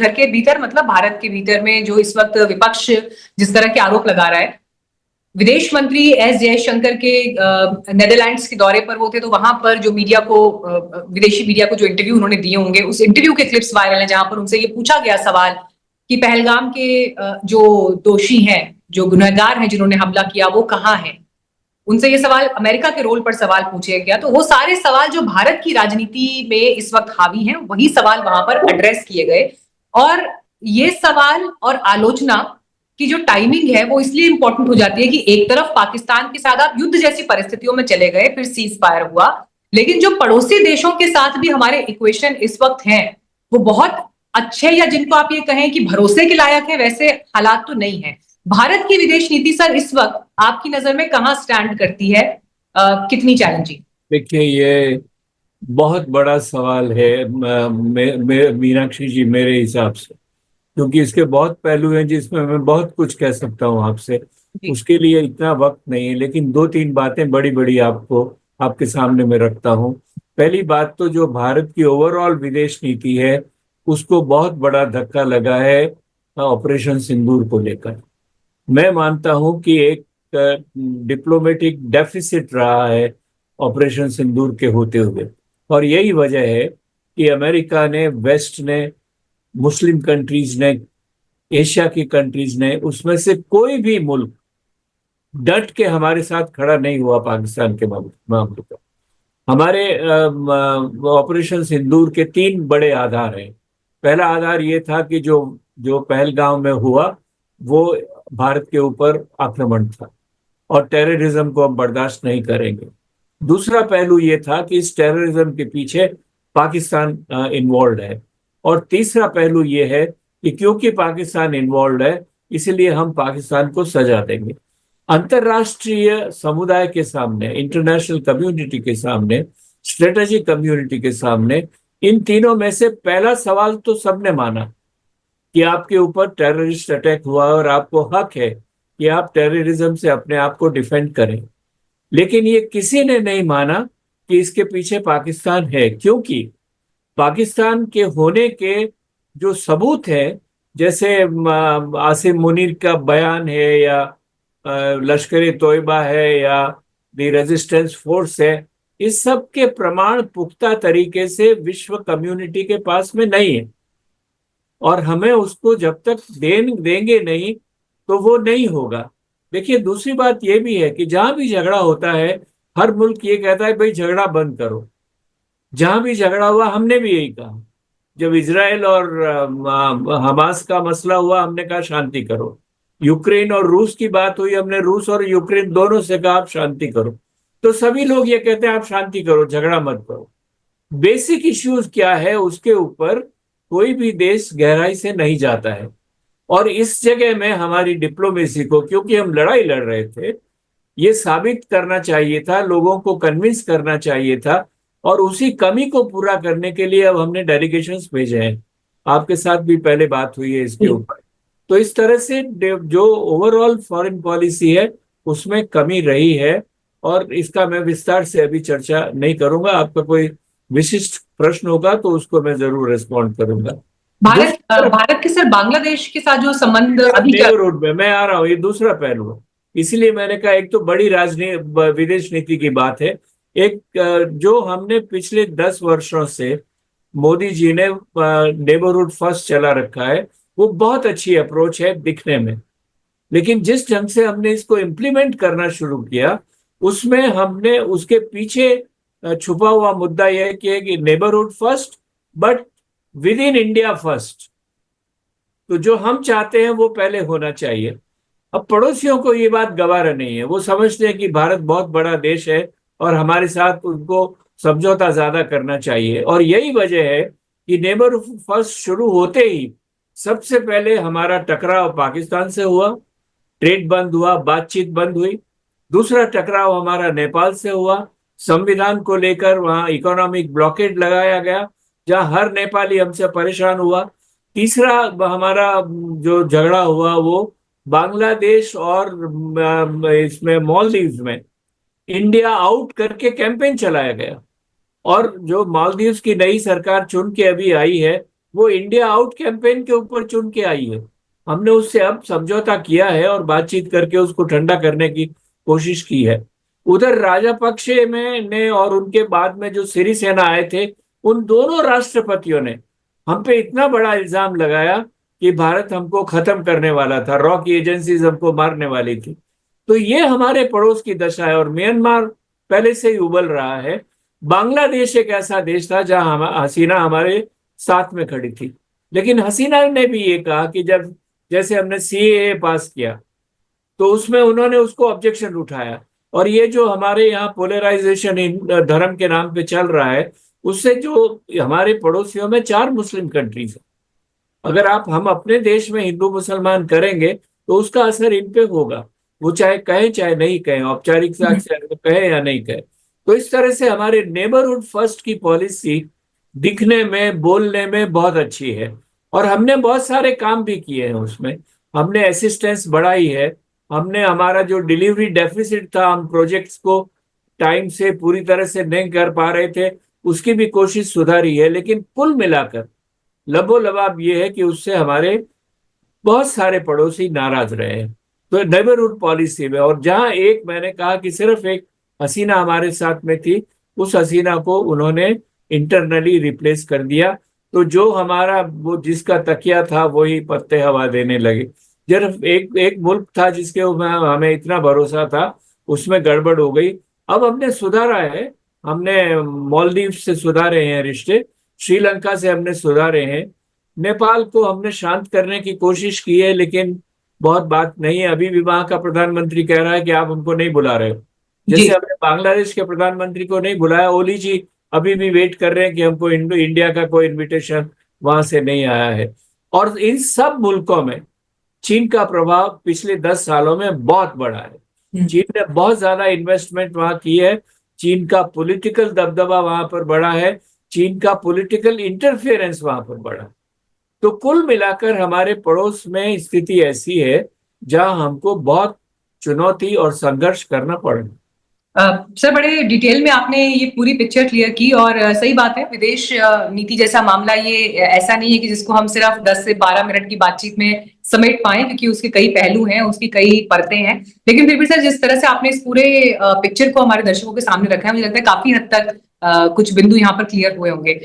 घर के भीतर मतलब भारत के भीतर में जो इस वक्त विपक्ष जिस तरह के आरोप लगा रहा है, विदेश मंत्री एस जयशंकर के नेदरलैंड्स के दौरे पर वो थे, तो वहां पर जो मीडिया को विदेशी मीडिया को जो इंटरव्यू उन्होंने दिए होंगे, उस इंटरव्यू के क्लिप्स वायरल हैं जहां पर उनसे ये पूछा गया सवाल कि पहलगाम के जो दोषी हैं, जो गुनहगार हैं जिन्होंने हमला किया, वो कहाँ हैं। उनसे ये सवाल, अमेरिका के रोल पर सवाल पूछा गया, तो वो सारे सवाल जो भारत की राजनीति में इस वक्त हावी हैं, वही सवाल वहां पर एड्रेस किए गए। और ये सवाल और आलोचना की जो टाइमिंग है वो इसलिए इंपॉर्टेंट हो जाती है कि एक तरफ पाकिस्तान के साथ आप युद्ध जैसी परिस्थितियों में चले गए, फिर सीज फायर हुआ, लेकिन जो पड़ोसी देशों के साथ भी हमारे इक्वेशन इस वक्त हैं, वो बहुत अच्छे, या जिनको आप ये कहें कि भरोसे के लायक है, वैसे हालात तो नहीं है। भारत की विदेश नीति सर इस वक्त आपकी नजर में कहां स्टैंड करती है, कितनी चैलेंजिंग? देखिए, ये बहुत बड़ा सवाल है मीनाक्षी जी, मेरे हिसाब से, क्योंकि इसके बहुत पहलू हैं जिसमें मैं बहुत कुछ कह सकता हूँ आपसे। उसके लिए इतना वक्त नहीं है, लेकिन दो तीन बातें बड़ी बड़ी आपको आपके सामने में रखता हूँ। पहली बात तो जो भारत की ओवरऑल विदेश नीति है, उसको बहुत बड़ा धक्का लगा है ऑपरेशन सिंदूर को लेकर। मैं मानता हूं कि एक डिप्लोमेटिक डेफिसिट रहा है ऑपरेशन सिंदूर के होते हुए, और यही वजह है कि अमेरिका ने, वेस्ट ने, मुस्लिम कंट्रीज ने, एशिया की कंट्रीज ने, उसमें से कोई भी मुल्क डट के हमारे साथ खड़ा नहीं हुआ पाकिस्तान के मामले पर। हमारे ऑपरेशन सिंदूर के तीन बड़े आधार हैं। पहला आधार ये था कि जो जो पहलगाम में हुआ वो भारत के ऊपर आक्रमण था और टेररिज्म को हम बर्दाश्त नहीं करेंगे। दूसरा पहलू ये था कि इस टेररिज्म के पीछे पाकिस्तान इन्वॉल्व है। और तीसरा पहलू ये है कि क्योंकि पाकिस्तान इन्वॉल्व है, इसलिए हम पाकिस्तान को सजा देंगे। अंतर्राष्ट्रीय समुदाय के सामने, इंटरनेशनल कम्युनिटी के सामने, स्ट्रेटेजिक कम्युनिटी के सामने, इन तीनों में से पहला सवाल तो सबने माना कि आपके ऊपर टेररिस्ट अटैक हुआ और आपको हक है कि आप टेररिज्म से अपने आप को डिफेंड करें। लेकिन ये किसी ने नहीं माना कि इसके पीछे पाकिस्तान है, क्योंकि पाकिस्तान के होने के जो सबूत हैं, जैसे आसिम मुनीर का बयान है, या लश्कर ए तोयबा है, या द रेजिस्टेंस फोर्स है, इस सब के प्रमाण पुख्ता तरीके से विश्व कम्युनिटी के पास में नहीं है। और हमें उसको जब तक देंगे नहीं तो वो नहीं होगा। देखिए, दूसरी बात ये भी है कि जहां भी झगड़ा होता है, हर मुल्क ये कहता है भाई झगड़ा बंद करो। जहां भी झगड़ा हुआ हमने भी यही कहा। जब इजराइल और हमास का मसला हुआ, हमने कहा शांति करो। यूक्रेन और रूस की बात हुई, हमने रूस और यूक्रेन दोनों से कहा आप शांति करो। तो सभी लोग ये कहते हैं आप शांति करो, झगड़ा मत करो। बेसिक इश्यूज क्या है उसके ऊपर कोई भी देश गहराई से नहीं जाता है। और इस जगह में हमारी डिप्लोमेसी को, क्योंकि हम लड़ाई लड़ रहे थे, ये साबित करना चाहिए था, लोगों को कन्विंस करना चाहिए था, और उसी कमी को पूरा करने के लिए अब हमने डेलीगेशंस भेजे हैं। आपके साथ भी पहले बात हुई है इसके ऊपर। तो इस तरह से जो ओवरऑल फॉरेन पॉलिसी है उसमें कमी रही है, और इसका मैं विस्तार से अभी चर्चा नहीं करूंगा। आपका कोई विशिष्ट प्रश्न होगा तो उसको मैं जरूर रिस्पॉन्ड करूंगा। भारत के सर बांग्लादेश के साथ जो संबंध अभी नेबरहुड में मैं आ रहा हूँ, ये दूसरा पहलू है। इसीलिए मैंने कहा एक तो बड़ी राजनीति विदेश नीति की बात है, एक जो हमने पिछले 10 वर्षों से मोदी जी ने नेबरहुड फर्स्ट चला रखा है, वो बहुत अच्छी अप्रोच है दिखने में। लेकिन जिस ढंग से हमने इसको इम्प्लीमेंट करना शुरू किया, उसमें हमने उसके पीछे छुपा हुआ मुद्दा यह है कि neighbourhood first but with in India first. तो जो हम चाहते हैं वो पहले होना चाहिए। अब पड़ोसियों को ये बात गवारा नहीं है, वो समझते हैं कि भारत बहुत बड़ा देश है और हमारे साथ उनको समझौता ज्यादा करना चाहिए। और यही वजह है कि नेबर फर्स्ट शुरू होते ही सबसे पहले हमारा टकराव पाकिस्तान से हुआ, ट्रेड बंद हुआ, बातचीत बंद हुई। दूसरा टकराव हमारा नेपाल से हुआ, संविधान को लेकर वहां इकोनॉमिक ब्लॉकेड लगाया गया, जहां हर नेपाली हमसे परेशान हुआ। तीसरा हमारा जो झगड़ा हुआ वो बांग्लादेश और इसमें मालदीव्स में इंडिया आउट करके कैंपेन चलाया गया। और जो मालदीव्स की नई सरकार चुन के अभी आई है, वो इंडिया आउट कैंपेन के ऊपर चुन के आई है। हमने उससे अब समझौता किया है और बातचीत करके उसको ठंडा करने की कोशिश की है। उधर राजापक्षे में ने और उनके बाद में जो सिरिसेना आए थे, उन दोनों राष्ट्रपतियों ने हम पे इतना बड़ा इल्जाम लगाया कि भारत हमको खत्म करने वाला था, रॉ की एजेंसीज हमको मारने वाली थी। तो ये हमारे पड़ोस की दशा है। और म्यांमार पहले से ही उबल रहा है। बांग्लादेश एक ऐसा देश था जहां हसीना हमारे साथ में खड़ी थी। लेकिन हसीना ने भी ये कहा कि जब जैसे हमने सीएए पास किया तो उसमें उन्होंने उसको ऑब्जेक्शन उठाया। और ये जो हमारे यहाँ पोलराइजेशन धर्म के नाम पे चल रहा है, उससे जो हमारे पड़ोसियों में 4 मुस्लिम कंट्रीज है, अगर हम अपने देश में हिंदू मुसलमान करेंगे तो उसका असर इन पे होगा। वो चाहे कहे चाहे नहीं कहे, औपचारिकता से कहे या नहीं कहे। तो इस तरह से हमारे नेबरहुड फर्स्ट की पॉलिसी दिखने में बोलने में बहुत अच्छी है। और हमने बहुत सारे काम भी किए हैं उसमें। हमने असिस्टेंस बढ़ाई है। हमने हमारा जो डिलीवरी डेफिसिट था, हम प्रोजेक्ट्स को टाइम से पूरी तरह से नहीं कर पा रहे थे, उसकी भी कोशिश सुधारी है। लेकिन कुल मिलाकर लबोलबाब ये है कि उससे हमारे बहुत सारे पड़ोसी नाराज रहे हैं। तो नेबरहुड पॉलिसी में, और जहां एक मैंने कहा कि सिर्फ एक हसीना हमारे साथ में थी, उस हसीना को उन्होंने इंटरनली रिप्लेस कर दिया। तो जो हमारा वो जिसका तकिया था वही पत्ते हवा देने लगे। सिर्फ एक एक मुल्क था जिसके ऊपर हमें इतना भरोसा था, उसमें गड़बड़ हो गई। अब हमने सुधारा है। हमने मालदीव से सुधारे हैं रिश्ते, श्रीलंका से हमने सुधारे हैं, नेपाल को हमने शांत करने की कोशिश की है, लेकिन बहुत बात नहीं है। अभी भी वहां का प्रधानमंत्री कह रहा है कि आप हमको नहीं बुला रहे हो। जी। जैसे हमने बांग्लादेश के प्रधानमंत्री को नहीं बुलाया, ओली जी अभी भी वेट कर रहे हैं कि हमको इंडिया का कोई इनविटेशन वहां से नहीं आया है। और इन सब मुल्कों में चीन का प्रभाव पिछले 10 सालों में बहुत बड़ा है। चीन ने बहुत ज्यादा इन्वेस्टमेंट वहां की है। चीन का पॉलिटिकल दबदबा वहां पर बड़ा है। चीन का पॉलिटिकल इंटरफेरेंस वहां पर बड़ा है। तो कुल मिलाकर हमारे पड़ोस में स्थिति ऐसी है जहां हमको बहुत चुनौती और संघर्ष करना पड़ रहा है। सर, बड़े डिटेल में आपने ये पूरी पिक्चर क्लियर की और सही बात है, विदेश नीति जैसा मामला ये ऐसा नहीं है कि जिसको हम सिर्फ 10 से 12 मिनट की बातचीत में समेट पाए, क्योंकि उसके कई पहलू हैं, उसकी कई परतें हैं। लेकिन फिर भी सर, जिस तरह से आपने इस पूरे पिक्चर को हमारे दर्शकों के सामने रखा है, मुझे लगता है काफी हद तक कुछ बिंदु यहाँ पर क्लियर हुए होंगे।